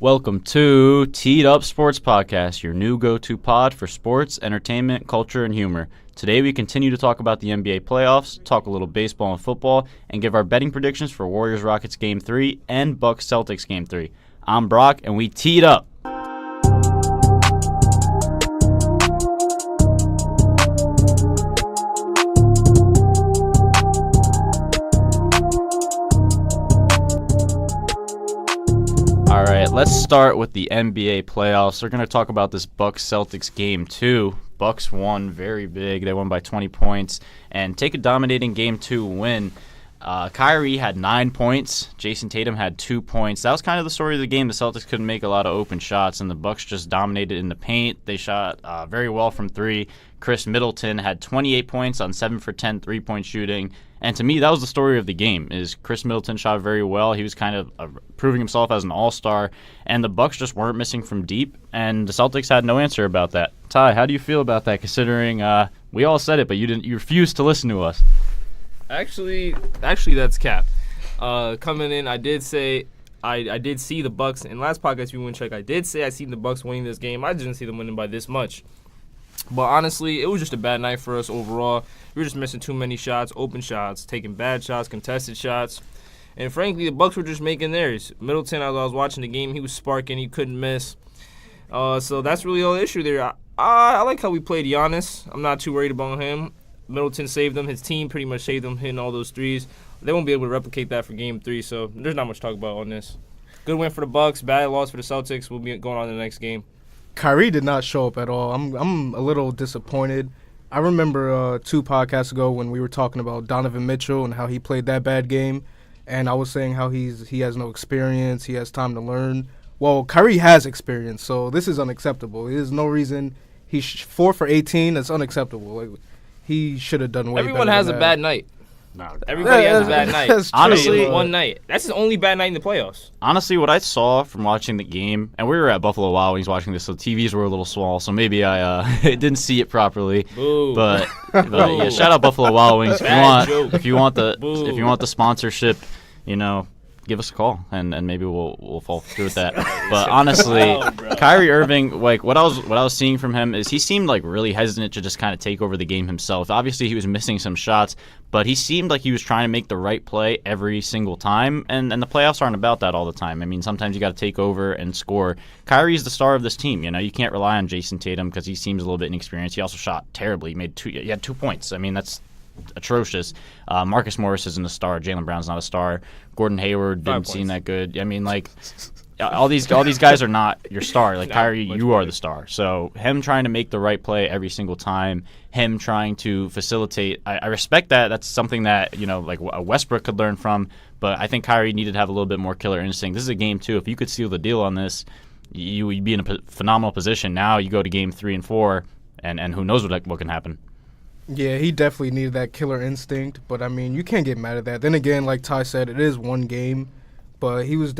Welcome to Teed Up Sports Podcast, your new go-to pod for sports, entertainment, culture, and humor. Today we continue to talk about the NBA playoffs, talk a little baseball and football, and give our betting predictions for Warriors-Rockets Game 3 and Bucks-Celtics Game 3. I'm Brock, and we teed up. All right, let's start with the NBA playoffs. We're going to talk about this Bucks-Celtics Game 2. Bucks won very big. They won by 20 points and take a dominating Game 2 win. Kyrie had 9 points. Jason Tatum had 2 points. That was kind of the story of the game. The Celtics couldn't make a lot of open shots, and the Bucks just dominated in the paint. They shot very well from three. Chris Middleton had 28 points on 7 for 10 three-point shooting. And to me, that was the story of the game, is Chris Middleton shot very well. He was kind of proving himself as an all-star, and the Bucks just weren't missing from deep, and the Celtics had no answer about that. Ty, how do you feel about that, considering we all said it, but you refused to listen to us? Actually, that's cap. Coming in, I did say I did see the Bucks. In last podcast, if you went check, I did say I seen the Bucks winning this game. I didn't see them winning by this much. But honestly, it was just a bad night for us overall. We were just missing too many shots, open shots, taking bad shots, contested shots. And frankly, the Bucks were just making theirs. Middleton, as I was watching the game, he was sparking. He couldn't miss. So that's really all the issue there. I like how we played Giannis. I'm not too worried about him. Middleton saved them. His team pretty much saved them, hitting all those threes. They won't be able to replicate that for Game 3, so there's not much to talk about on this. Good win for the Bucks, bad loss for the Celtics. We'll be going on to the next game. Kyrie did not show up at all. I'm a little disappointed. I remember 2 podcasts ago when we were talking about Donovan Mitchell and how he played that bad game, and I was saying how he has no experience, he has time to learn. Well, Kyrie has experience, so this is unacceptable. There's no reason he's 4 for 18. That's unacceptable. Like, he should have done way Everyone better has than a that. bad night. No, everybody has a bad night. That's Honestly, one night. That's his only bad night in the playoffs. Honestly, what I saw from watching the game, and we were at Buffalo Wild Wings watching this, so TVs were a little small, so maybe I didn't see it properly. Boo. But yeah, shout out Buffalo Wild Wings. If you want the sponsorship, give us a call and maybe we'll fall through with that. But honestly, Kyrie Irving, like what I was seeing from him is he seemed like really hesitant to just kind of take over the game himself. Obviously, he was missing some shots, but he seemed like he was trying to make the right play every single time. And the playoffs aren't about that all the time. I mean, sometimes you got to take over and score. Kyrie's the star of this team. You can't rely on Jason Tatum because he seems a little bit inexperienced. He also shot terribly. He had 2 points. I mean, that's atrocious. Marcus Morris isn't a star. Jaylen Brown's not a star. Gordon Hayward didn't seem that good. I mean, like all these guys are not your star. Like Kyrie, you are the star. So him trying to make the right play every single time, him trying to facilitate. I respect that. That's something that like Westbrook could learn from. But I think Kyrie needed to have a little bit more killer instinct. This is a game 2. If you could seal the deal on this, you would be in a phenomenal position. Now you go to Game 3 and 4, and who knows what can happen. Yeah, he definitely needed that killer instinct, but I mean, you can't get mad at that. Then again, like Ty said, it is one game, but it was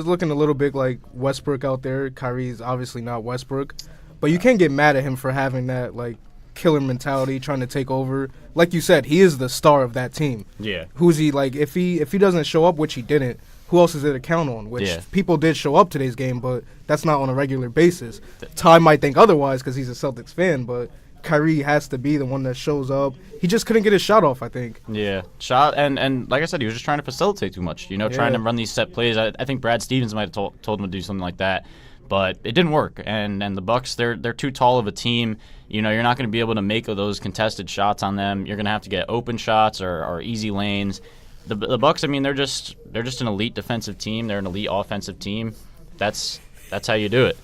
looking a little bit like Westbrook out there. Kyrie's obviously not Westbrook, but you can't get mad at him for having that like killer mentality, trying to take over. Like you said, he is the star of that team. Yeah. Who's he like? If he doesn't show up, which he didn't, who else is there to count on? Which people did show up today's game, but that's not on a regular basis. Ty might think otherwise because he's a Celtics fan, but Kyrie has to be the one that shows up. He just couldn't get his shot off, I think. Yeah, shot, and like I said, he was just trying to facilitate too much, trying to run these set plays. I think Brad Stevens might have told him to do something like that, but it didn't work. And the Bucks, they're too tall of a team. You're not going to be able to make those contested shots on them. You're going to have to get open shots or easy lanes. The Bucks, I mean, they're just an elite defensive team. They're an elite offensive team. That's how you do it.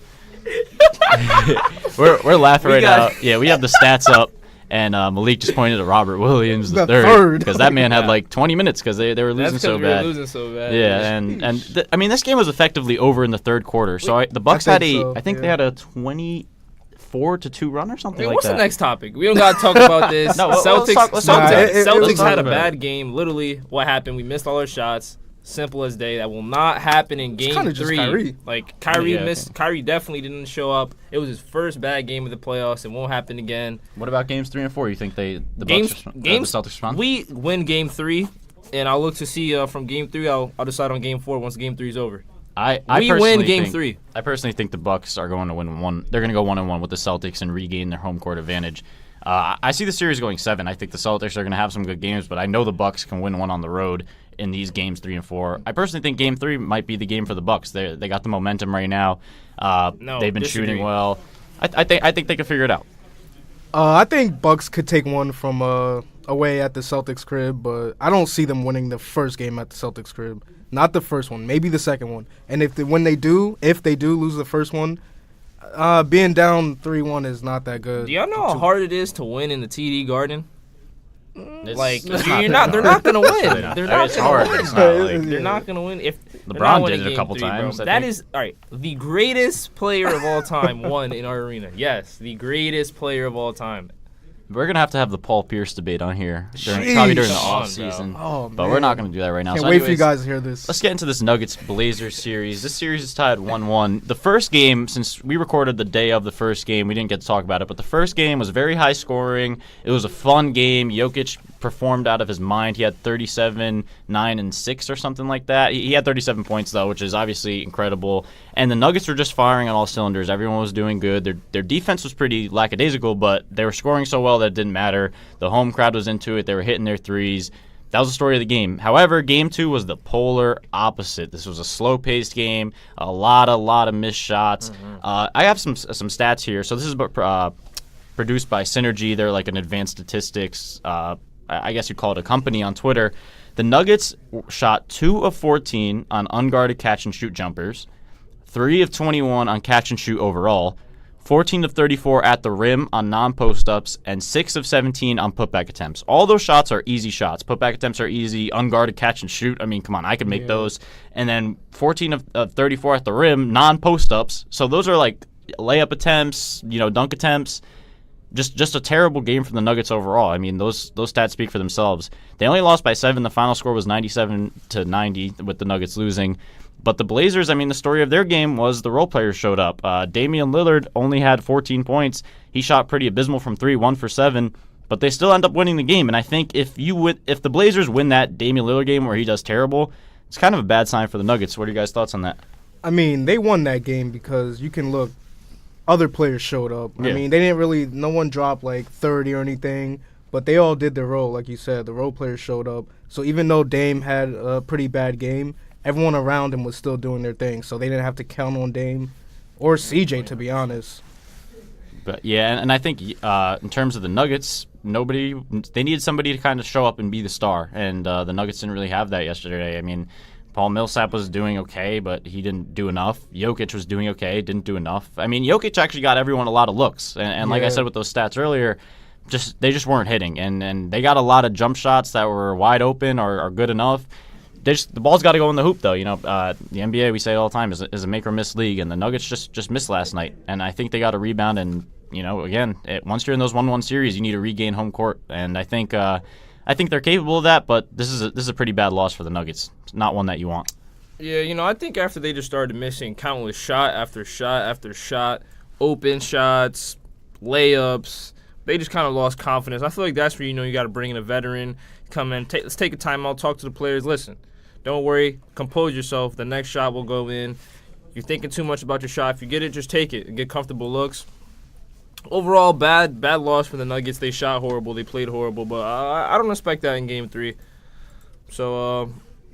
we're laughing right now. Yeah, we have the stats up, and Malik just pointed at Robert Williams the third because that man had like 20 minutes because they were losing so bad. Yeah, and I mean this game was effectively over in the third quarter. So the Bucks had I think they had a 24-2 run or something like what's that. What's the next topic? We don't got to talk about this. No, Celtics had a bad game. Literally, what happened? We missed all our shots. Simple as day. That will not happen in Game 3. Just Kyrie. Like Kyrie missed. Okay. Kyrie definitely didn't show up. It was his first bad game of the playoffs. It won't happen again. What about Games 3 and 4? You think the Celtics respond? We win Game 3, and I'll look to see from Game 3. I'll decide on Game 4 once Game 3 is over. We win Game 3. I personally think the Bucks are going to win one. They're going to go 1-1 with the Celtics and regain their home court advantage. I see the series going 7. I think the Celtics are going to have some good games, but I know the Bucks can win one on the road in these games 3 and 4. I personally think Game 3 might be the game for the Bucks. They got the momentum right now. They've been shooting well. I think they can figure it out. I think Bucks could take one from away at the Celtics crib, but I don't see them winning the first game at the Celtics crib. Not the first one, maybe the second one. And if they do lose the first one, being down 3-1 is not that good. Do y'all know how hard it is to win in the TD Garden? They're not gonna win. They're not it's gonna hard. win. It's not like They're not gonna win. If LeBron did it a couple times. That is all right. The greatest player of all time won in our arena. Yes, the greatest player of all time. We're going to have the Paul Pierce debate on here probably during the offseason. Oh, but we're not going to do that right now. Can't wait for you guys to hear this. Let's get into this Nuggets-Blazers series. This series is tied 1-1. The first game, since we recorded the day of the first game, we didn't get to talk about it, but the first game was very high scoring. It was a fun game. Jokic performed out of his mind. He had 37, 9, and 6 or something like that. He had 37 points, though, which is obviously incredible. And the Nuggets were just firing on all cylinders. Everyone was doing good. Their defense was pretty lackadaisical, but they were scoring so well that it didn't matter. The home crowd was into it. They were hitting their threes. That was the story of the game. However, Game 2 was the polar opposite. This was a slow-paced game, a lot of missed shots. I have some stats here. So this is produced by Synergy. They're like an advanced statistics, I guess you'd call it a company on Twitter. The Nuggets shot 2 of 14 on unguarded catch-and-shoot jumpers, 3 of 21 on catch-and-shoot overall, 14 of 34 at the rim on non-post-ups, and 6 of 17 on putback attempts. All those shots are easy shots. Putback attempts are easy. Unguarded catch-and-shoot, I mean, come on, I could make those. And then 14 of 34 at the rim, non-post-ups. So those are like layup attempts, dunk attempts. Just a terrible game from the Nuggets overall. I mean, those stats speak for themselves. They only lost by 7. The final score was 97-90 with the Nuggets losing. But the Blazers, I mean, the story of their game was the role players showed up. Damian Lillard only had 14 points. He shot pretty abysmal from 3, 1 for 7. But they still end up winning the game. And I think if the Blazers win that Damian Lillard game where he does terrible, it's kind of a bad sign for the Nuggets. What are you guys' thoughts on that? I mean, they won that game because you can look. Other players showed up. Yeah. I mean, they didn't really. No one dropped like 30 or anything, but they all did their role, like you said. The role players showed up. So even though Dame had a pretty bad game, everyone around him was still doing their thing. So they didn't have to count on Dame or CJ, to be honest. But yeah, and I think in terms of the Nuggets, they needed somebody to kind of show up and be the star, and the Nuggets didn't really have that yesterday. I mean, Paul Millsap was doing okay, but he didn't do enough. Jokic was doing okay, didn't do enough. I mean, Jokic actually got everyone a lot of looks. And like I said with those stats earlier, they just weren't hitting. And they got a lot of jump shots that were wide open or good enough. The ball's got to go in the hoop, though. The NBA, we say it all the time, is a make-or-miss league. And the Nuggets just missed last night. And I think they got a rebound. And, again, once you're in those 1-1 series, you need to regain home court. And I think they're capable of that, but this is a pretty bad loss for the Nuggets. It's not one that you want. Yeah, I think after they just started missing countless shot after shot after shot, open shots, layups, they just kind of lost confidence. I feel like that's where you got to bring in a veteran, come in, let's take a timeout, talk to the players. Listen, don't worry, compose yourself. The next shot will go in. You're thinking too much about your shot. If you get it, just take it and get comfortable looks. Overall, bad loss for the Nuggets. They shot horrible. They played horrible. But I don't expect that in Game 3. So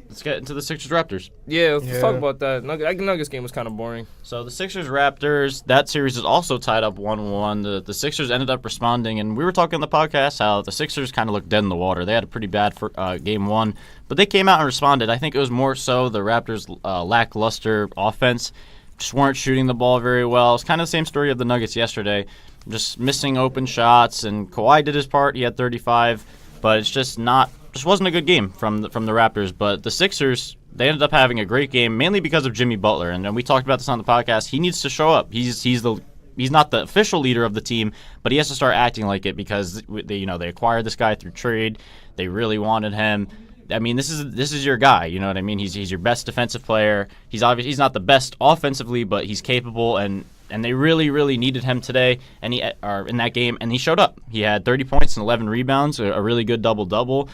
let's get into the Sixers-Raptors. Yeah, let's talk about that. Nuggets game was kind of boring. So the Sixers-Raptors, that series is also tied up 1-1. The Sixers ended up responding, and we were talking on the podcast how the Sixers kind of looked dead in the water. They had a pretty bad Game 1, but they came out and responded. I think it was more so the Raptors' lackluster offense. Just weren't shooting the ball very well. It's kind of the same story of the Nuggets yesterday. Just missing open shots, and Kawhi did his part. He had 35, but it's just wasn't a good game from the Raptors. But the Sixers, they ended up having a great game, mainly because of Jimmy Butler. And we talked about this on the podcast. He needs to show up. He's not the official leader of the team, but he has to start acting like it because they acquired this guy through trade. They really wanted him. I mean, this is your guy. You know what I mean? He's your best defensive player. He's not the best offensively, but he's capable. And and they really, really needed him today, and in that game, and he showed up. He had 30 points and 11 rebounds, a really good double-double.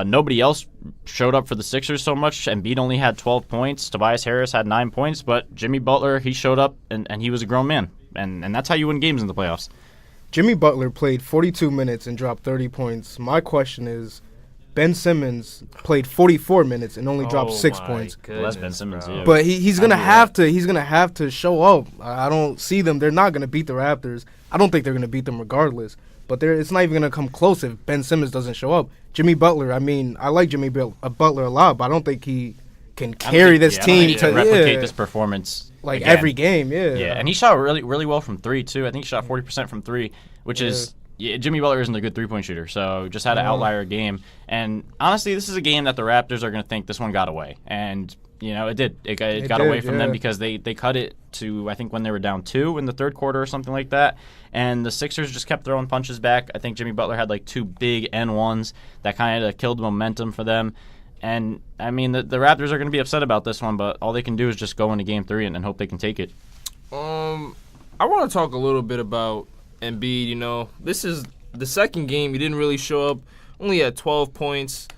Nobody else showed up for the Sixers so much. Embiid only had 12 points. Tobias Harris had 9 points, but Jimmy Butler, he showed up, and he was a grown man, and that's how you win games in the playoffs. Jimmy Butler played 42 minutes and dropped 30 points. My question is, Ben Simmons played 44 minutes and only dropped 6 points. Well, that's Ben Simmons, yeah. But he's gonna have to show up. I don't see them. They're not gonna beat the Raptors. I don't think they're gonna beat them regardless. But it's not even gonna come close if Ben Simmons doesn't show up. Jimmy Butler. I mean, I like Jimmy Butler a lot, but I don't think he can carry this team to replicate this performance like again. Every game. Yeah, and he shot really, really well from 3 too. I think he shot 40% from 3, which is. Yeah, Jimmy Butler isn't a good three-point shooter, so just had an outlier game. And honestly, this is a game that the Raptors are going to think this one got away. And, it did. It got away from them because they cut it to, I think, when they were down 2 in the third quarter or something like that. And the Sixers just kept throwing punches back. I think Jimmy Butler had, 2 big N1s that kind of killed momentum for them. And, I mean, the Raptors are going to be upset about this one, but all they can do is just go into Game 3 and hope they can take it. I want to talk a little bit about Embiid. This is the second game. He didn't really show up. Only had 12 points.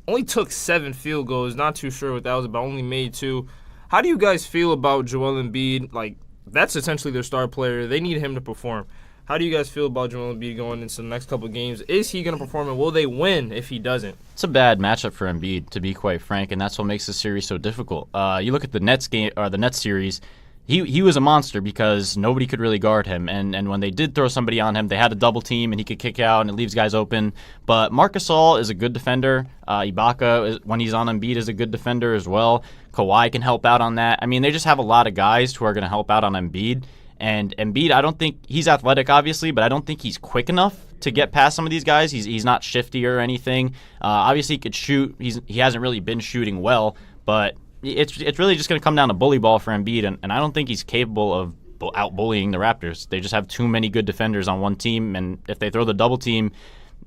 Only took 7 field goals. Not too sure what that was about. Only made 2. How do you guys feel about Joel Embiid? That's essentially their star player. They need him to perform. How do you guys feel about Joel Embiid going into the next couple of games? Is he going to perform, and will they win if he doesn't? It's a bad matchup for Embiid, to be quite frank, and that's what makes this series so difficult. You look at the Nets game or the Nets series. He was a monster because nobody could really guard him. And when they did throw somebody on him, they had a double team, and he could kick out, and it leaves guys open. But Marc Gasol is a good defender. Ibaka, when he's on Embiid, is a good defender as well. Kawhi can help out on that. I mean, they just have a lot of guys who are going to help out on Embiid. And Embiid, I don't think – he's athletic, obviously, but I don't think he's quick enough to get past some of these guys. He's not shifty or anything. Obviously, he could shoot. He hasn't really been shooting well, but – It's really just going to come down to bully ball for Embiid, and I don't think he's capable of out-bullying the Raptors. They just have too many good defenders on one team, and if they throw the double team,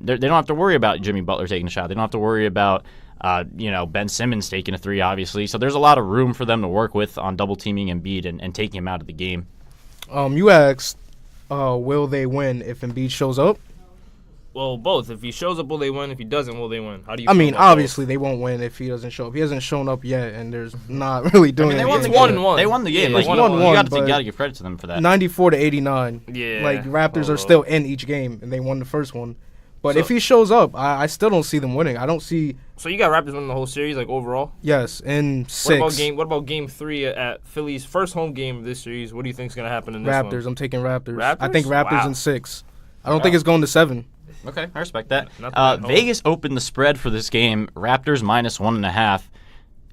they don't have to worry about Jimmy Butler taking a shot. They don't have to worry about Ben Simmons taking a 3, obviously. So there's a lot of room for them to work with on double-teaming Embiid and taking him out of the game. You asked, will they win if Embiid shows up? Well, both. If he shows up, will they win? If he doesn't, will they win? How do you? I mean, obviously they won't win if he doesn't show up. He hasn't shown up yet, and there's not really doing anything. They won 1-1. They won the game. Yeah, you got to give credit to them for that. 94-89. Yeah. Raptors are still in each game, and they won the first one. But if he shows up, I still don't see them winning. I don't see. So you got Raptors winning the whole series, overall? Yes, in 6. What about game 3 at Philly's first home game of this series? What do you think is going to happen in this one? Raptors. I'm taking Raptors. Raptors? I think Raptors in 6. I don't think it's going to 7. Okay, I respect that. Vegas opened the spread for this game, Raptors -1.5.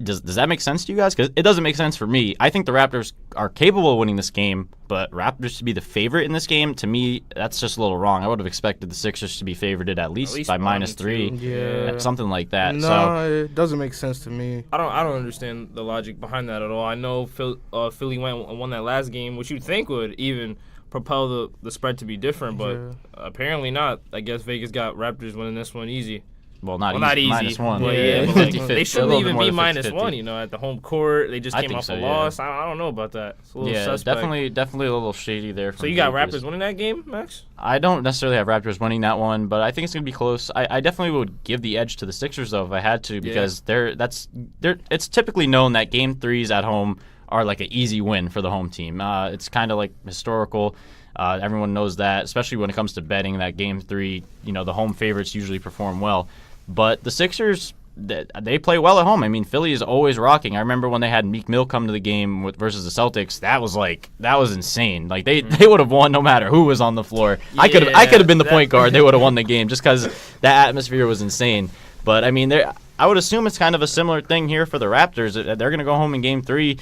Does that make sense to you guys? Because it doesn't make sense for me. I think the Raptors are capable of winning this game, but Raptors to be the favorite in this game, to me, that's just a little wrong. I would have expected the Sixers to be favored at least by -3, something like that. No, it doesn't make sense to me. I don't understand the logic behind that at all. I know Philly went and won that last game, which you'd think would even propel the spread to be different, but apparently not. I guess Vegas got Raptors winning this one easy. Well, not easy. -1. But they shouldn't even be -1. At the home court, they just came off a loss. I don't know about that. It's a little suspect. definitely a little shady there. So you got Raptors winning that game, Max? I don't necessarily have Raptors winning that one, but I think it's going to be close. I definitely would give the edge to the Sixers though if I had to, because it's typically known that Game 3s at home are like an easy win for the home team. It's kind of like historical. Everyone knows that, especially when it comes to betting, that Game 3, the home favorites usually perform well. But the Sixers, they play well at home. I mean, Philly is always rocking. I remember when they had Meek Mill come to the game versus the Celtics. That was insane. They would have won no matter who was on the floor. I could have been the point guard. They would have won the game just because that atmosphere was insane. But I mean, I would assume it's kind of a similar thing here for the Raptors. They're going to go home in Game 3.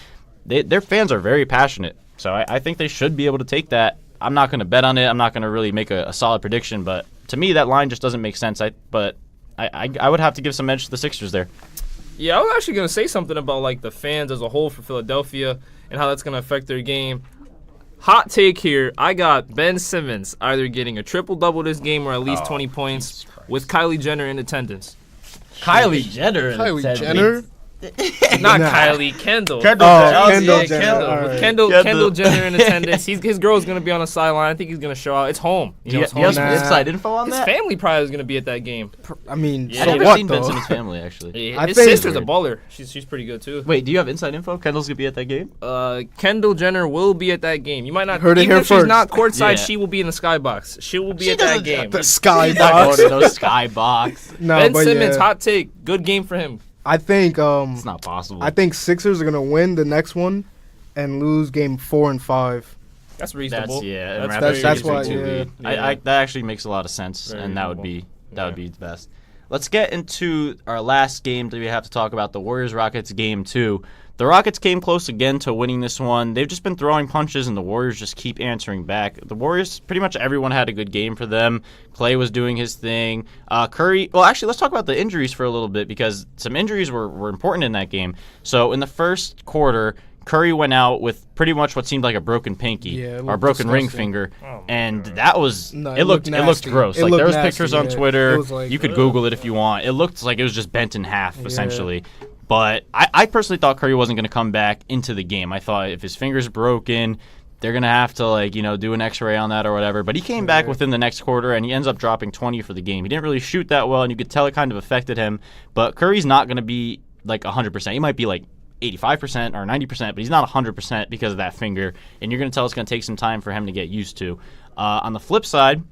Their fans are very passionate, so I think they should be able to take that. I'm not going to bet on it. I'm not going to really make a solid prediction, but to me, that line just doesn't make sense. I would have to give some edge to the Sixers there. Yeah, I was actually going to say something about the fans as a whole for Philadelphia and how that's going to affect their game. Hot take here. I got Ben Simmons either getting a triple-double this game or at least 20 points with Kylie Jenner in attendance. Kylie Jenner? Kylie Jenner? Not Nah. Kylie, Kendall. Kendall Yeah, Jenner. Kendall. All With right. Kendall Jenner in attendance. His girl's gonna be on the sideline. I think he's gonna show out. It's home. Do you it's have some home. Nah. inside info on His that? family probably is gonna be at that game. I mean, Yeah. I've so never what seen though? Ben Simmons' family actually. I His think- sister's a baller. She's pretty good too. Wait, do you have inside info? Kendall's gonna be at that game? Kendall Jenner will be at that game. You might not. Heard it even here if she's first. not courtside, Yeah. she will be in the skybox. She will be She at that doesn't- game. The sky Not going box. to no skybox. No, Ben but Simmons, yeah, hot take. Good game for him. I think It's not possible. I think Sixers are gonna win the next one and lose game 4 and 5. That's reasonable. That's and That's Raptors that's usually why, two yeah. lead. I that actually makes a lot of sense, Very and that would reasonable. be the best. Let's get into our last game that we have to talk about, the Warriors-Rockets game 2. The Rockets came close again to winning this one. They've just been throwing punches, and the Warriors just keep answering back. The Warriors, pretty much everyone had a good game for them. Clay was doing his thing. Curry, well, actually, let's talk about the injuries for a little bit, because some injuries were important in that game. So in the first quarter, Curry went out with pretty much what seemed like a broken pinky Yeah, it or a looked broken ring disgusting. finger, Oh my and God. that was No, it looked nasty. gross. It Like looked there was nasty, pictures on yeah. Twitter. It was like, You could Google it if you want. It looked like it was just bent in half Yeah. essentially. But I personally thought Curry wasn't going to come back into the game. I thought if his finger's broken, they're going to have to do an x-ray on that or whatever. But he came back within the next quarter, and he ends up dropping 20 for the game. He didn't really shoot that well, and you could tell it kind of affected him. But Curry's not going to be 100%. He might be 85% or 90%, but he's not 100% because of that finger. And you're going to tell it's going to take some time for him to get used to. On the flip side,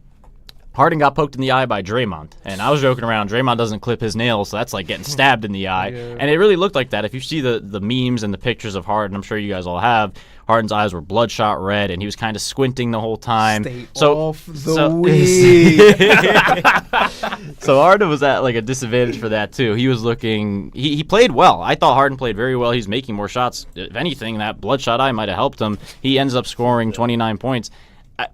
Harden got poked in the eye by Draymond, and I was joking around. Draymond doesn't clip his nails, so that's like getting stabbed in the eye, Yeah. and it really looked like that. If you see the memes and the pictures of Harden, I'm sure you guys all have. Harden's eyes were bloodshot red, and he was kind of squinting the whole time. Stay so, off the weed. so Harden was at a disadvantage for that too. He was looking. He played well. I thought Harden played very well. He's making more shots. If anything, that bloodshot eye might have helped him. He ends up scoring 29 points.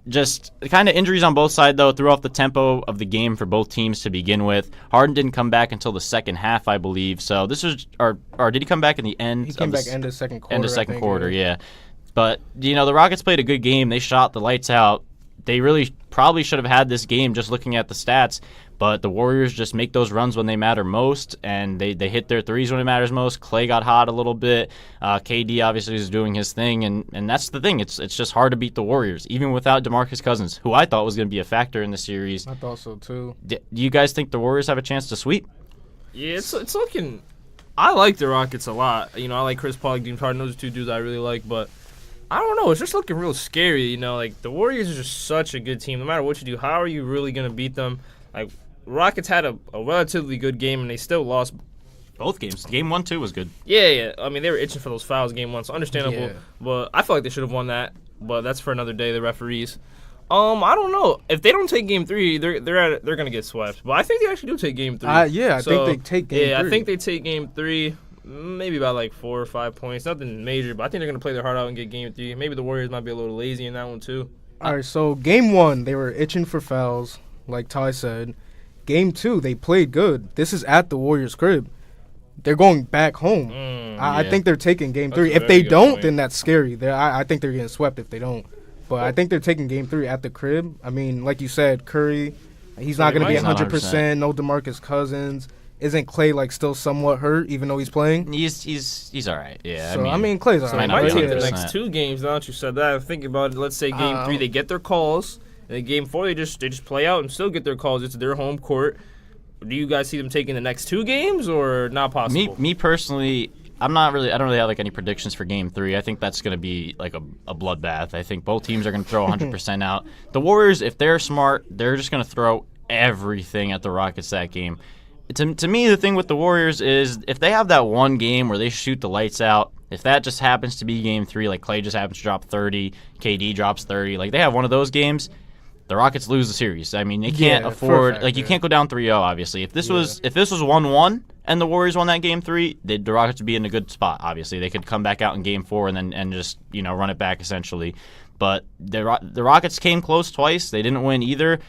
Just kind of injuries on both sides, though, threw off the tempo of the game for both teams to begin with. Harden didn't come back until the second half, I believe. So this was, or did he come back in the end? He came back end of second quarter. End of I second think, quarter, yeah. But, the Rockets played a good game. They shot the lights out. They really probably should have had this game just looking at the stats. But the Warriors just make those runs when they matter most, and they hit their threes when it matters most. Clay got hot a little bit. KD obviously is doing his thing, and that's the thing. It's just hard to beat the Warriors, even without DeMarcus Cousins, who I thought was going to be a factor in the series. I thought so too. Do you guys think the Warriors have a chance to sweep? Yeah, it's looking. I like the Rockets a lot. I like Chris Paul, James Harden. Those are two dudes I really like, but I don't know. It's just looking real scary. The Warriors are just such a good team. No matter what you do, how are you really gonna beat them? Rockets had a relatively good game, and they still lost. Both games. Game 1, 2 was good. Yeah. I mean, they were itching for those fouls game one, so understandable. Yeah. But I feel like they should have won that. But that's for another day. The referees. I don't know. If they don't take game 3, they're gonna get swept. But I think they actually do take game 3. I think they take game 3. Yeah, I think they take game 3. Maybe by 4 or 5 points. Nothing major, but I think they're gonna play their heart out and get game 3. Maybe the Warriors might be a little lazy in that one too. All right, so game 1, they were itching for fouls, like Ty said. Game 2, they played good. This is at the Warriors' crib. They're going back home. I yeah. think they're taking game That's 3. a If they very good don't, point. then that's scary. I think they're getting swept if they don't. But I think they're taking game 3 at the crib. I mean, like you said, Curry, he's not going to be He's not 100%. No DeMarcus Cousins. Isn't Clay still somewhat hurt, even though he's playing? He's all right. Yeah. So, I mean, Clay's all So right. they might take the 100%. next 2 games. Now that you said that, I'm thinking about it. Let's say game 3, they get their calls. And then game 4, they just play out and still get their calls. It's their home court. Do you guys see them taking the next 2 games or not possible? Me personally, I don't really have any predictions for game 3. I think that's going to be a bloodbath. I think both teams are going to throw 100% out. The Warriors, if they're smart, they're just going to throw everything at the Rockets that game. To me, the thing with the Warriors is if they have that one game where they shoot the lights out, if that just happens to be game 3, Clay just happens to drop 30, KD drops 30, they have one of those games, the Rockets lose the series. I mean, they can't afford you can't go down 3-0 obviously. If this was 1-1 and the Warriors won that game 3, the Rockets would be in a good spot. Obviously, they could come back out in game 4 and just run it back essentially. But the Rockets came close twice. They didn't win either.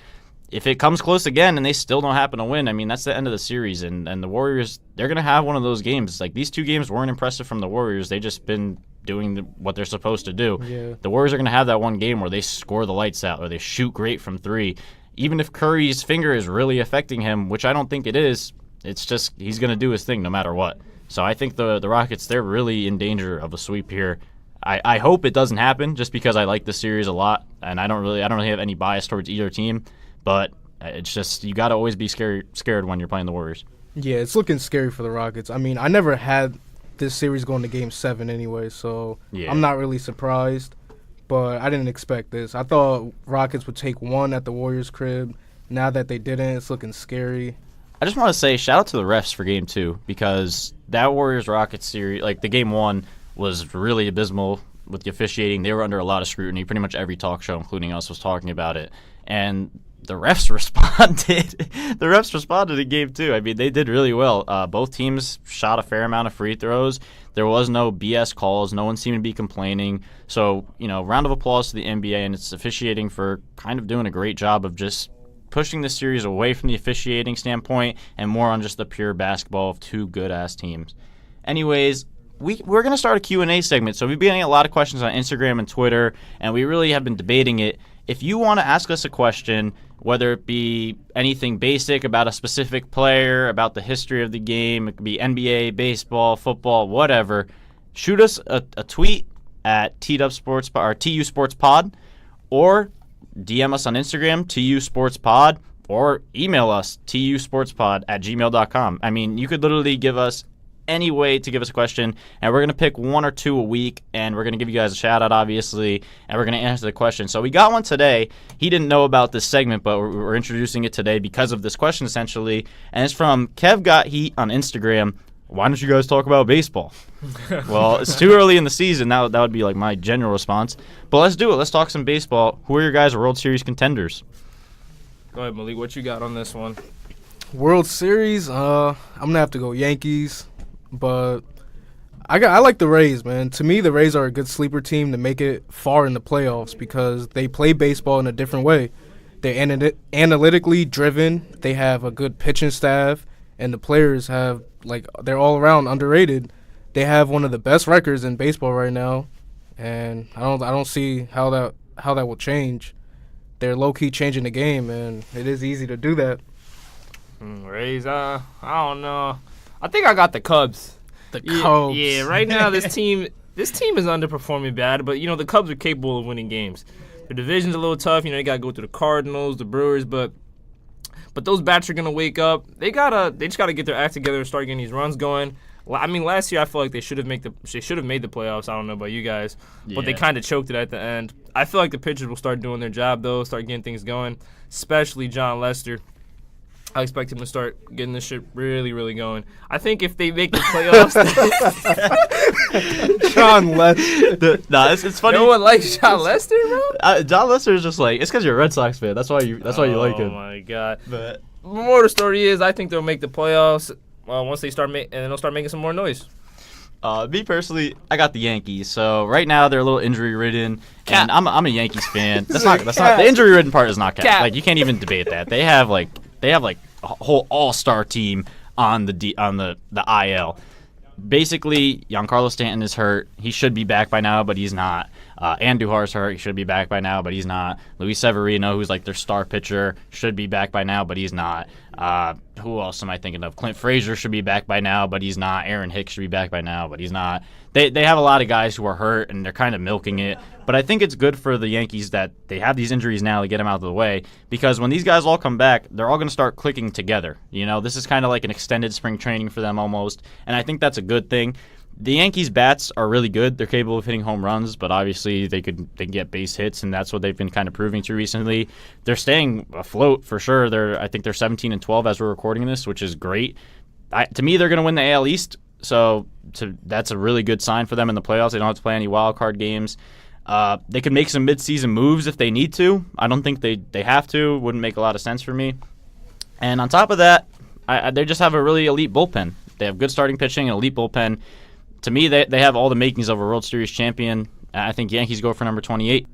If it comes close again and they still don't happen to win, I mean, that's the end of the series. And the Warriors, they're going to have one of those games. These 2 games weren't impressive from the Warriors. They just been doing what they're supposed to do. Yeah. The Warriors are going to have that one game where they score the lights out or they shoot great from 3. Even if Curry's finger is really affecting him, which I don't think it is, it's just he's going to do his thing no matter what. So I think the Rockets, they're really in danger of a sweep here. I hope it doesn't happen just because I like the series a lot, and I don't really have any bias towards either team. But it's just you got to always be scared when you're playing the Warriors. Yeah, it's looking scary for the Rockets. I mean, I never had this series going to Game 7 anyway, so I'm not really surprised. But I didn't expect this. I thought Rockets would take one at the Warriors' crib. Now that they didn't, it's looking scary. I just want to say shout out to the refs for Game 2 because that Warriors-Rockets series, like the Game 1, was really abysmal with the officiating. They were under a lot of scrutiny. Pretty much every talk show, including us, was talking about it. And the refs responded. The refs responded in Game 2. I mean, they did really well. Both teams shot a fair amount of free throws. There was no BS calls. No one seemed to be complaining. So, round of applause to the NBA and its officiating for kind of doing a great job of just pushing the series away from the officiating standpoint and more on just the pure basketball of two good-ass teams. Anyways, we're going to start a Q&A segment. So we've been getting a lot of questions on Instagram and Twitter, and we really have been debating it. If you want to ask us a question, whether it be anything basic about a specific player, about the history of the game, it could be NBA, baseball, football, whatever, shoot us a tweet at TU Sports Pod, or DM us on Instagram, TU Sports Pod, or email us, tusportspod@gmail.com. I mean, you could literally give us any way to give us a question, and we're going to pick one or two a week, and we're going to give you guys a shout-out, obviously, and we're going to answer the question. So we got one today. He didn't know about this segment, but we're introducing it today because of this question, essentially, and it's from Kev Got Heat on Instagram. Why don't you guys talk about baseball? Well, it's too early in the season. That would be like my general response. But let's do it. Let's talk some baseball. Who are your guys' World Series contenders? Go ahead, Malik. What you got on this one? World Series, I'm going to have to go Yankees. But I like the Rays, man. To me, the Rays are a good sleeper team to make it far in the playoffs because they play baseball in a different way. They're analytically driven. They have a good pitching staff, and the players they're all around underrated. They have one of the best records in baseball right now, and I don't see how that will change. They're low key changing the game, and it is easy to do that. Rays, I don't know. I think I got the Cubs. The Cubs. Yeah, right now this team is underperforming bad, but the Cubs are capable of winning games. The division's a little tough. They got to go through the Cardinals, the Brewers, but those bats are gonna wake up. They just gotta get their act together and start getting these runs going. I mean, last year I feel like they should have made the playoffs. I don't know about you guys, but they kind of choked it at the end. I feel like the pitchers will start doing their job though, start getting things going, especially John Lester. I expect him to start getting this shit really, really going. I think if they make the playoffs, John Lester. It's funny. No one likes John Lester, bro. John Lester is just like it's because you're a Red Sox fan. That's why you like him. Oh my god. But more of the story is, I think they'll make the playoffs once they start and they'll start making some more noise. Me personally, I got the Yankees. So right now they're a little injury ridden, and I'm a Yankees fan. That's not the injury ridden part is not cap. Like you can't even debate that. They have like a whole all-star team on the IL. Basically, Giancarlo Stanton is hurt. He should be back by now, but he's not. Andujar's hurt. He should be back by now, but he's not. Luis Severino, who's like their star pitcher, should be back by now, but he's not. Who else am I thinking of? Clint Frazier should be back by now, but he's not. Aaron Hicks should be back by now, but he's not. They have a lot of guys who are hurt, and they're kind of milking it. But I think it's good for the Yankees that they have these injuries now to get them out of the way, because when these guys all come back, they're all going to start clicking together. This is kind of like an extended spring training for them almost, and I think that's a good thing. The Yankees' bats are really good. They're capable of hitting home runs, but obviously they can get base hits, and that's what they've been kind of proving to recently. They're staying afloat for sure. I think they're 17-12 as we're recording this, which is great. To me, they're going to win the AL East, so that's a really good sign for them in the playoffs. They don't have to play any wild card games. They can make some midseason moves if they need to. I don't think they have to. Wouldn't make a lot of sense for me. And on top of that, they just have a really elite bullpen. They have good starting pitching, an elite bullpen. To me, they have all the makings of a World Series champion. I think Yankees go for number 28.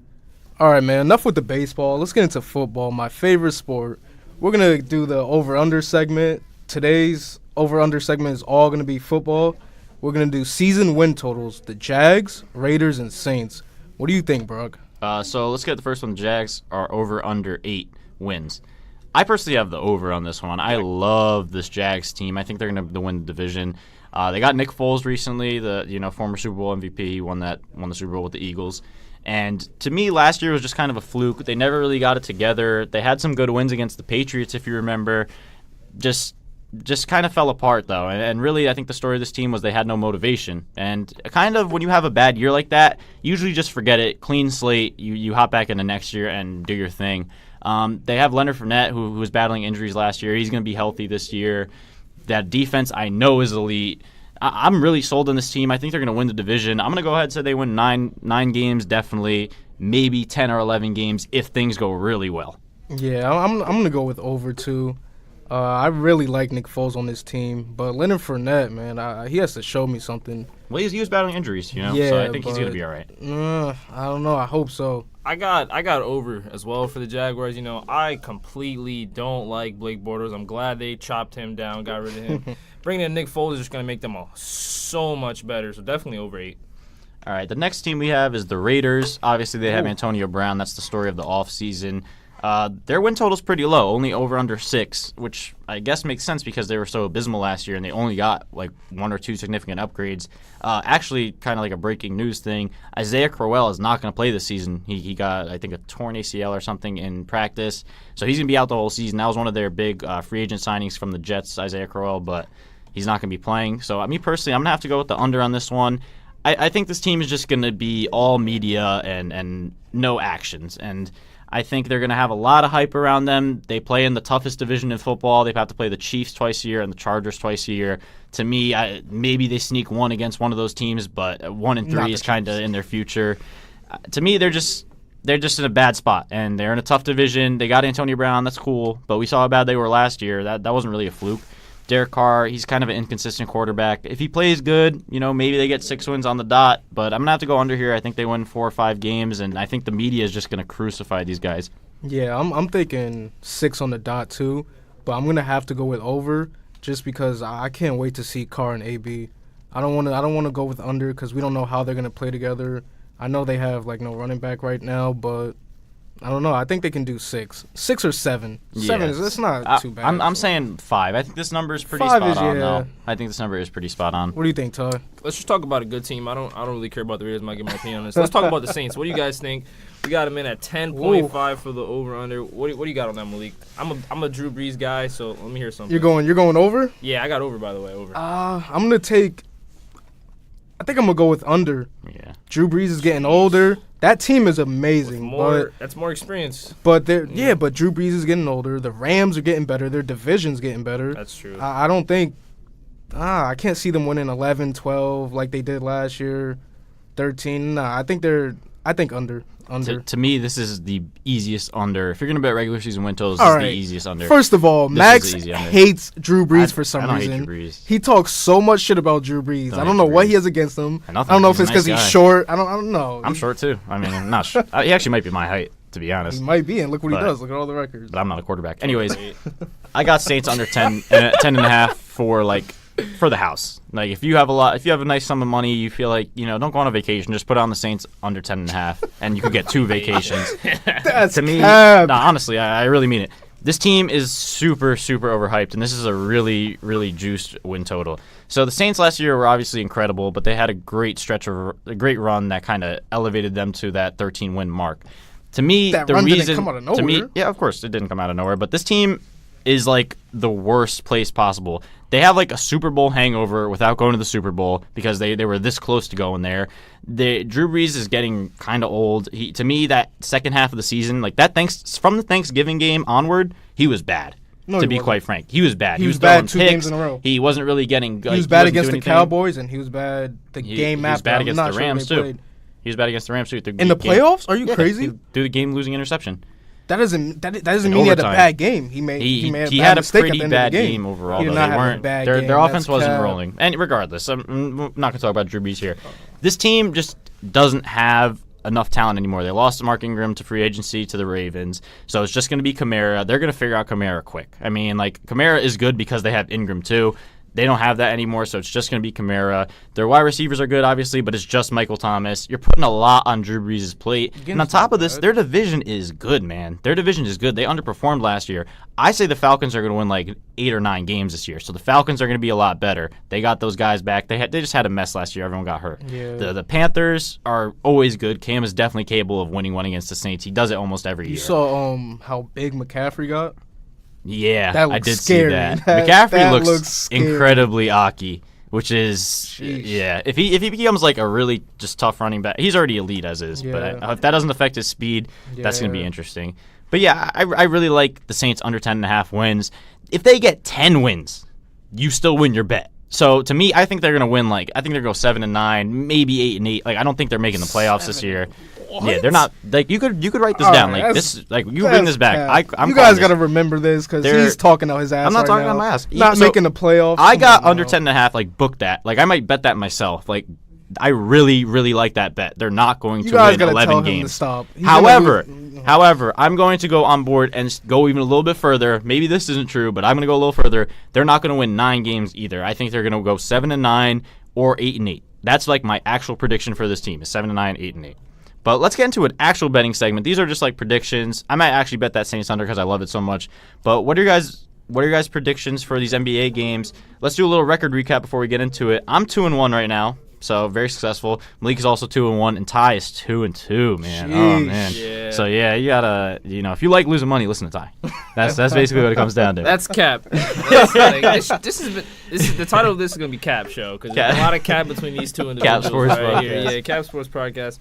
All right, man, enough with the baseball. Let's get into football, my favorite sport. We're going to do the over-under segment. Today's over-under segment is all going to be football. We're going to do season win totals, the Jags, Raiders, and Saints. What do you think, Brug? So let's get the first one. Jags are over under 8 wins. I personally have the over on this one. I love this Jags team. I think they're going to win the division. They got Nick Foles recently, the former Super Bowl MVP. He won the Super Bowl with the Eagles. And to me, last year was just kind of a fluke. They never really got it together. They had some good wins against the Patriots, if you remember. Just kind of fell apart, though. And really, I think the story of this team was they had no motivation. And kind of when you have a bad year like that, usually just forget it. Clean slate. You hop back into next year and do your thing. They have Leonard Fournette, who was battling injuries last year. He's going to be healthy this year. That defense, I know, is elite. I'm really sold on this team. I think they're going to win the division. I'm going to go ahead and say they win nine games, definitely. Maybe 10 or 11 games if things go really well. Yeah, I'm going to go with over 2. I really like Nick Foles on this team, but Leonard Fournette, man, he has to show me something. Well, he was battling injuries, Yeah, so I think he's going to be all right. I don't know. I hope so. I got over as well for the Jaguars. I completely don't like Blake Bortles. I'm glad they chopped him down, got rid of him. Bringing in Nick Foles is just going to make them all so much better, so definitely over 8. All right, the next team we have is the Raiders. Obviously, they have Antonio Brown. That's the story of the offseason. Their win total is pretty low, only over under 6, which I guess makes sense because they were so abysmal last year and they only got like 1 or 2 significant upgrades. Actually, kind of like a breaking news thing, Isaiah Crowell is not going to play this season. He got, I think, a torn ACL or something in practice, so he's going to be out the whole season. That was one of their big free agent signings from the Jets, Isaiah Crowell, but he's not going to be playing. So me personally, I'm going to have to go with the under on this one. I think this team is just going to be all media and no actions, and I think they're going to have a lot of hype around them. They play in the toughest division in football. They have to play the Chiefs twice a year and the Chargers twice a year. To me, maybe they sneak one against one of those teams, but 1 and 3 is kind of in their future. To me, they're just in a bad spot, and they're in a tough division. They got Antonio Brown. That's cool, but we saw how bad they were last year. That wasn't really a fluke. Derek Carr, he's kind of an inconsistent quarterback. If he plays good, maybe they get 6 wins on the dot, but I'm going to have to go under here. I think they win 4 or 5 games, and I think the media is just going to crucify these guys. Yeah, I'm thinking 6 on the dot too, but I'm going to have to go with over just because I can't wait to see Carr and AB. I don't want to go with under because we don't know how they're going to play together. I know they have no running back right now, but I don't know. I think they can do 6 or 7. Yeah. 7 it's not too bad. I'm saying 5. I think this number is pretty 5 spot is, on, yeah. though. I think this number is pretty spot on. What do you think, Ty? Let's just talk about a good team. I don't really care about the Raiders. I might give my opinion on this. Let's talk about the Saints. What do you guys think? We got them in at 10.5 for the over/under. What do you got on that, Malik? I'm a Drew Brees guy, so let me hear something. You're going over? Yeah, I got over, by the way. Over. I'm gonna take. I think I'm gonna go with under. Yeah. Drew Brees is getting older. That team is amazing. That's more experience. But but Drew Brees is getting older. The Rams are getting better. Their division's getting better. That's true. I don't think. I can't see them winning 11, 12 like they did last year. 13. Nah, I think under. To me, this is the easiest under. If you're going to bet regular season win totals, All this is right. the easiest under. First of all, This Max is the easy under. hates Drew Brees for some I don't reason. hate Drew Brees. He talks so much shit about Drew Brees. I don't hate know Drew what Brees. he has against him. I Nothing. don't know if He's it's a because nice he's guy. short. I don't know. I'm short, too. I mean, I'm not he actually might be my height, to be honest. He might be, and look what he But- does. Look at all the records. But I'm not a quarterback. Anyways, I got Saints under 10 and a half for the house. Like if you have a nice sum of money, you feel like, don't go on a vacation, just put on the Saints under 10 and a half and you could get 2 vacations. That's To me, cap. honestly, I really mean it. This team is super, super overhyped, and this is a really, really juiced win total. So the Saints last year were obviously incredible, but they had a great run that kind of elevated them to that 13-win mark. To me, That the run didn't reason come out of to me, nowhere. yeah, of course, it didn't come out of nowhere, but this team is like the worst place possible. They have like a Super Bowl hangover without going to the Super Bowl because they were this close to going there. Drew Brees is getting kind of old. To me, that second half of the season, like from the Thanksgiving game onward, he was bad. No, to he be wasn't. quite frank, he was bad. He was throwing bad 2 picks. games in a row. He wasn't really getting. He was bad against the Cowboys, and he was bad the game He after. was bad I'm against not the sure Rams they too. played. He was bad against the Rams too. In the playoffs? Are you crazy? Through the game-losing interception. That doesn't In mean he had a overtime. bad game. He had a mistake at pretty the end bad of the game overall. He did Though. not They have a weren't. bad Their game. offense That's wasn't cap. rolling. And regardless, I'm not going to talk about Drew Brees here. This team just doesn't have enough talent anymore. They lost Mark Ingram to free agency to the Ravens, so it's just going to be Kamara. They're going to figure out Kamara quick. I mean, like Kamara is good because they have Ingram too. They don't have that anymore, so it's just going to be Kamara. Their wide receivers are good, obviously, but it's just Michael Thomas. You're putting a lot on Drew Brees' plate. And on top of this, their division is good, man. Their division is good. They underperformed last year. I say the Falcons are going to win like 8 or 9 games this year, so the Falcons are going to be a lot better. They got those guys back. They just had a mess last year. Everyone got hurt. Yeah. The Panthers are always good. Cam is definitely capable of winning one against the Saints. He does it almost every year. You saw how big McCaffrey got? Yeah, I did scary. see that. McCaffrey that looks incredibly aki, which is yeah. If he becomes like a really just tough running back, he's already elite as is. Yeah. But if that doesn't affect his speed, that's going to be interesting. But yeah, I really like the Saints under 10.5 wins. If they get 10 wins, you still win your bet. So to me, I think they're going to win. Like I think they're going to go 7-9, maybe 8-8. Like I don't think they're making the playoffs this year. What? Yeah, they're not. Like you could write this All down. right, Like this, like you bring this back. I'm you guys got to remember this because he's talking out his ass. I'm not right talking now. out my ass. Not making the playoffs. I got under 10.5. Like booked that. Like I might bet that myself. Like I really, really like that bet. They're not going to win 11 games. Stop. However, I'm going to go on board and go even a little bit further. Maybe this isn't true, but I'm going to go a little further. They're not going to win 9 games either. I think they're going to go 7-9 or 8-8. That's like my actual prediction for this team is 7-9, 8-8. But let's get into an actual betting segment. These are just like predictions. I might actually bet that Saints under because I love it so much. But what are your guys' predictions for these NBA games? Let's do a little record recap before we get into it. I'm 2-1 right now. So very successful. Malik is also 2-1, and Ty is 2-2. Man, oh man. Yeah. So yeah, you gotta, if you like losing money, listen to Ty. That's basically what it comes down to. That's cap. This is the title of this is gonna be Cap Show because there's a lot of cap between these two individuals. Cap Sports right here. Podcast. Yeah, Cap Sports Podcast.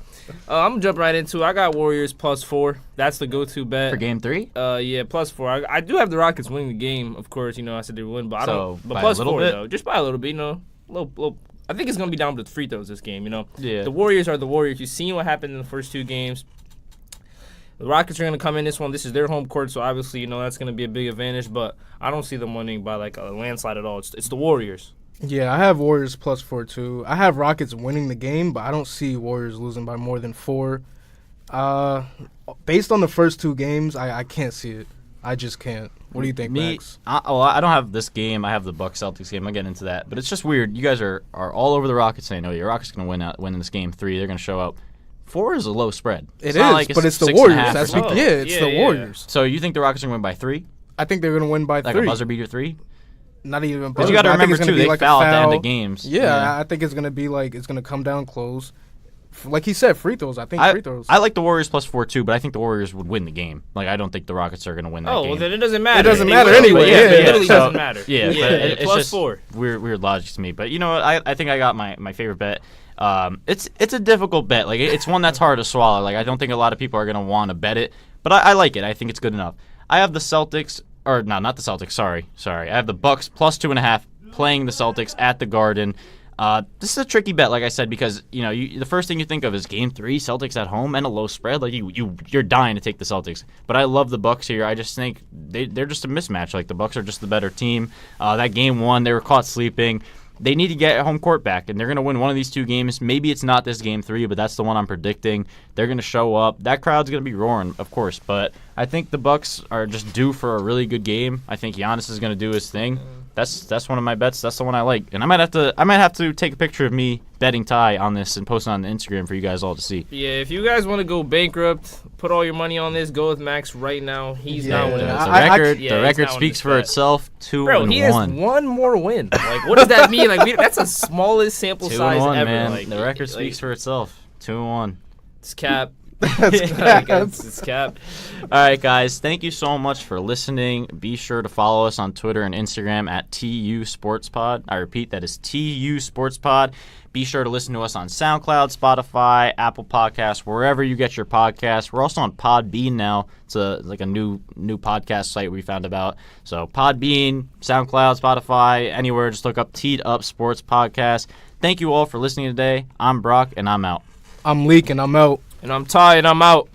I'm gonna jump right into it. I got Warriors +4. That's the go-to bet For game 3. Yeah, +4. I do have the Rockets winning the game. Of course, I said they would win, but I don't. But by a little +4 bit? though, just by a little bit. Little. I think it's going to be down to the free throws this game, Yeah. The Warriors are the Warriors. You've seen what happened in the first 2 games. The Rockets are going to come in this one. This is their home court, so obviously, that's going to be a big advantage. But I don't see them winning by, like, a landslide at all. It's the Warriors. Yeah, I have Warriors +4 too. I have Rockets winning the game, but I don't see Warriors losing by more than 4. Based on the first 2 games, I can't see it. I just can't. What do you think, Max? I don't have this game. I have the Bucks Celtics game. I'll get into that. But it's just weird. You guys are all over the Rockets. I know your Rockets going to win in this game 3. They're going to show up. 4 is a low spread. It's the Warriors. It's the Warriors. So you think the Rockets are going to win by 3? I think they're going to win by 3. Like a buzzer beater 3? Not even a buzzer. Because you got to remember, too, they like foul at the end of games. Yeah, I think it's going to be like it's going to come down close. Like he said, free throws. I think free throws. I like the Warriors +4 too, but I think the Warriors would win the game. Like I don't think the Rockets are going to win that game. Oh, well, then it doesn't matter. It doesn't matter anyway. It literally doesn't matter. Yeah, it's +4. Just weird logic to me. But you know what? I think I got my favorite bet. It's a difficult bet. Like it's one that's hard to swallow. Like I don't think a lot of people are going to want to bet it, but I like it. I think it's good enough. I have the Celtics, or no, not the Celtics. Sorry. I have the Bucks +2.5 playing the Celtics at the Garden. This is a tricky bet, like I said, because the first thing you think of is Game 3, Celtics at home, and a low spread. Like you're dying to take the Celtics, but I love the Bucks here. I just think they're just a mismatch. Like the Bucks are just the better team. That Game 1, they were caught sleeping. They need to get home court back, and they're going to win one of these 2 games. Maybe it's not this Game 3, but that's the one I'm predicting. They're going to show up. That crowd's going to be roaring, of course, but I think the Bucks are just due for a really good game. I think Giannis is going to do his thing. That's one of my bets. That's the one I like, and I might have to take a picture of me betting Ty on this and post it on Instagram for you guys all to see. Yeah, if you guys want to go bankrupt, put all your money on this. Go with Max right now. He's not winning. The record speaks for itself. 2-1. Bro, he has one more win. Like, what does that mean? Like, that's the smallest sample size 2-1, ever. Man. Like, the record speaks for itself. 2-1. It's cap. It's cap. All right, guys. Thank you so much for listening. Be sure to follow us on Twitter and Instagram at TU Sports Pod. I repeat, that is TU Sports Pod. Be sure to listen to us on SoundCloud, Spotify, Apple Podcasts, wherever you get your podcasts. We're also on Podbean now. It's like a new podcast site we found about. So Podbean, SoundCloud, Spotify, anywhere. Just look up Teed Up Sports Podcast. Thank you all for listening today. I'm Brock, and I'm out. I'm Leak, and I'm out. And I'm Ty, and I'm out.